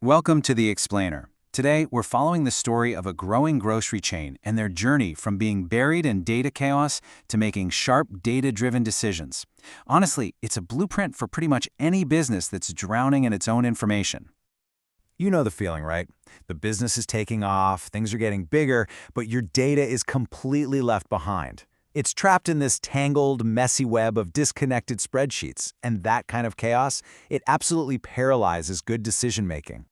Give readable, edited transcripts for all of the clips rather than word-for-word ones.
Welcome to The Explainer. Today, we're following the story of a growing grocery chain and their journey from being buried in data chaos to making sharp, data-driven decisions. Honestly, it's a blueprint for pretty much any business that's drowning in its own information. You know the feeling, right? The business is taking off, things are getting bigger, but your data is completely left behind. It's trapped in this tangled, messy web of disconnected spreadsheets, and that kind of chaos, it absolutely paralyzes good decision-making.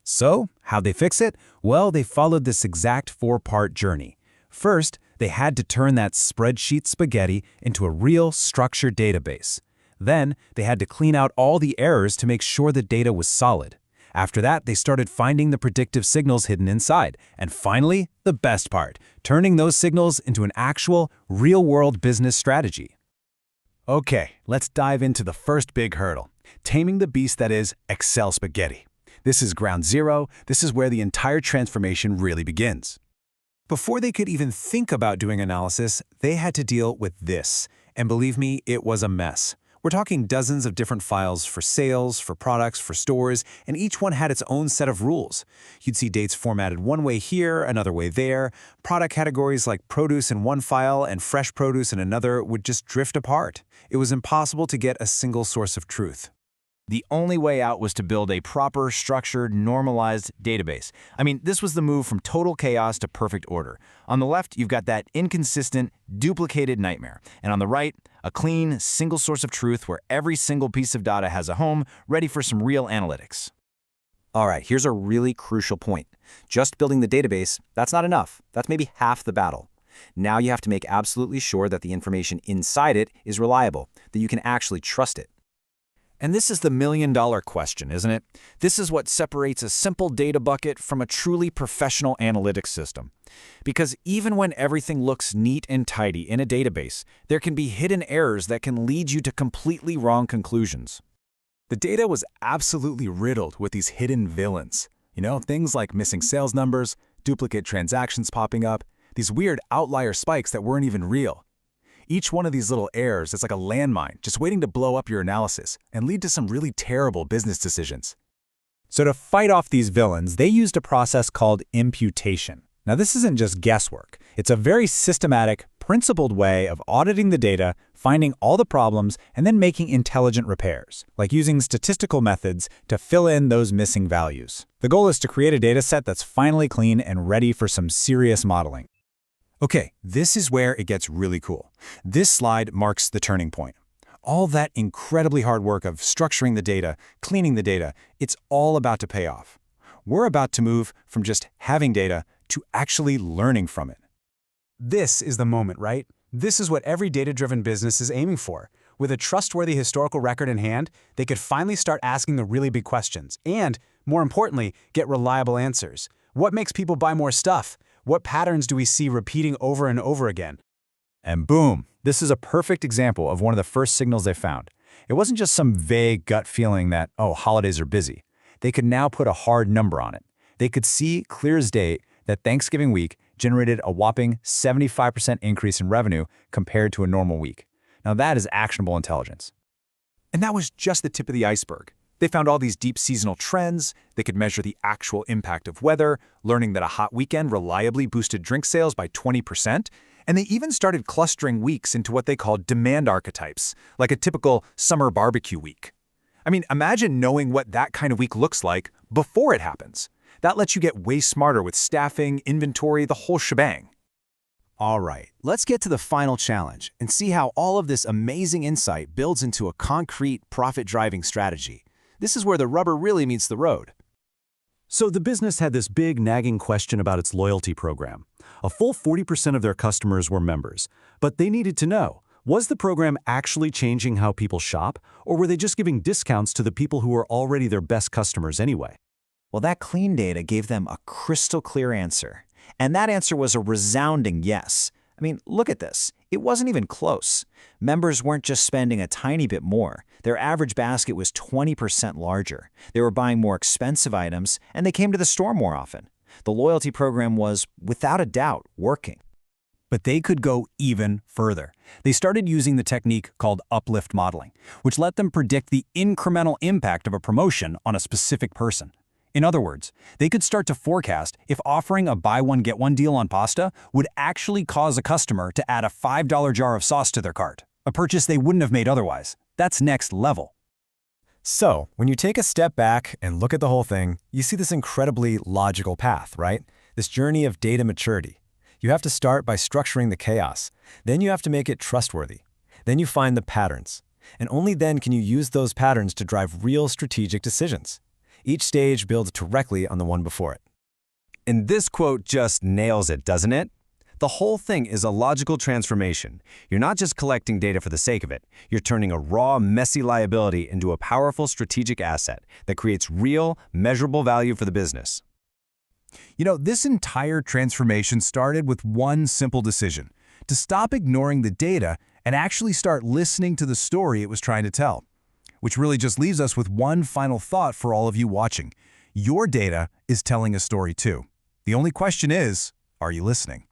So, how'd they fix it? Well, they followed this exact four-part journey. First, they had to turn that spreadsheet spaghetti into a real, structured database. Then, they had to clean out all the errors to make sure the data was solid. After that, they started finding the predictive signals hidden inside. And finally, the best part, turning those signals into an actual, real-world business strategy. Okay, let's dive into the first big hurdle, taming the beast that is Excel spaghetti. This is ground zero. This is where the entire transformation really begins. Before they could even think about doing analysis, they had to deal with this. And believe me, it was a mess. We're talking dozens of different files for sales, for products, for stores, and each one had its own set of rules. You'd see dates formatted one way here, another way there. Product categories like produce in one file and fresh produce in another would just drift apart. It was impossible to get a single source of truth. The only way out was to build a proper, structured, normalized database. I mean, this was the move from total chaos to perfect order. On the left, you've got that inconsistent, duplicated nightmare. And on the right, a clean, single source of truth where every single piece of data has a home, ready for some real analytics. All right, here's a really crucial point. Just building the database, that's not enough. That's maybe half the battle. Now you have to make absolutely sure that the information inside it is reliable, that you can actually trust it. And this is the million-dollar question, isn't it? This is what separates a simple data bucket from a truly professional analytics system. Because even when everything looks neat and tidy in a database, there can be hidden errors that can lead you to completely wrong conclusions. The data was absolutely riddled with these hidden villains. Things like missing sales numbers, duplicate transactions popping up, these weird outlier spikes that weren't even real. Each one of these little errors is like a landmine just waiting to blow up your analysis and lead to some really terrible business decisions. So to fight off these villains, they used a process called imputation. Now this isn't just guesswork. It's a very systematic, principled way of auditing the data, finding all the problems, and then making intelligent repairs, like using statistical methods to fill in those missing values. The goal is to create a data set that's finally clean and ready for some serious modeling. Okay, this is where it gets really cool. This slide marks the turning point. All that incredibly hard work of structuring the data, cleaning the data, it's all about to pay off. We're about to move from just having data to actually learning from it. This is the moment, right? This is what every data-driven business is aiming for. With a trustworthy historical record in hand, they could finally start asking the really big questions and, more importantly, get reliable answers. What makes people buy more stuff? What patterns do we see repeating over and over again? And boom, this is a perfect example of one of the first signals they found. It wasn't just some vague gut feeling that, oh, holidays are busy. They could now put a hard number on it. They could see clear as day that Thanksgiving week generated a whopping 75% increase in revenue compared to a normal week. Now that is actionable intelligence. And that was just the tip of the iceberg. They found all these deep seasonal trends. They could measure the actual impact of weather, learning that a hot weekend reliably boosted drink sales by 20%. And they even started clustering weeks into what they called demand archetypes, like a typical summer barbecue week. I mean, imagine knowing what that kind of week looks like before it happens. That lets you get way smarter with staffing, inventory, the whole shebang. All right, let's get to the final challenge and see how all of this amazing insight builds into a concrete, profit-driving strategy. This is where the rubber really meets the road. So the business had this big nagging question about its loyalty program. A full 40% of their customers were members, but they needed to know, was the program actually changing how people shop, or were they just giving discounts to the people who were already their best customers anyway? Well, that clean data gave them a crystal clear answer. And that answer was a resounding yes. I mean, look at this. It wasn't even close. Members weren't just spending a tiny bit more. Their average basket was 20% larger. They were buying more expensive items, and they came to the store more often. The loyalty program was, without a doubt, working. But they could go even further. They started using the technique called uplift modeling, which let them predict the incremental impact of a promotion on a specific person. In other words, they could start to forecast if offering a buy one get one deal on pasta would actually cause a customer to add a $5 jar of sauce to their cart, a purchase they wouldn't have made otherwise. That's next level. So, when you take a step back and look at the whole thing, you see this incredibly logical path, right? This journey of data maturity. You have to start by structuring the chaos. Then you have to make it trustworthy. Then you find the patterns. And only then can you use those patterns to drive real strategic decisions. Each stage builds directly on the one before it. And this quote just nails it, doesn't it? The whole thing is a logical transformation. You're not just collecting data for the sake of it. You're turning a raw, messy liability into a powerful strategic asset that creates real, measurable value for the business. You know, this entire transformation started with one simple decision: to stop ignoring the data and actually start listening to the story it was trying to tell. Which really just leaves us with one final thought for all of you watching. Your data is telling a story too. The only question is, are you listening?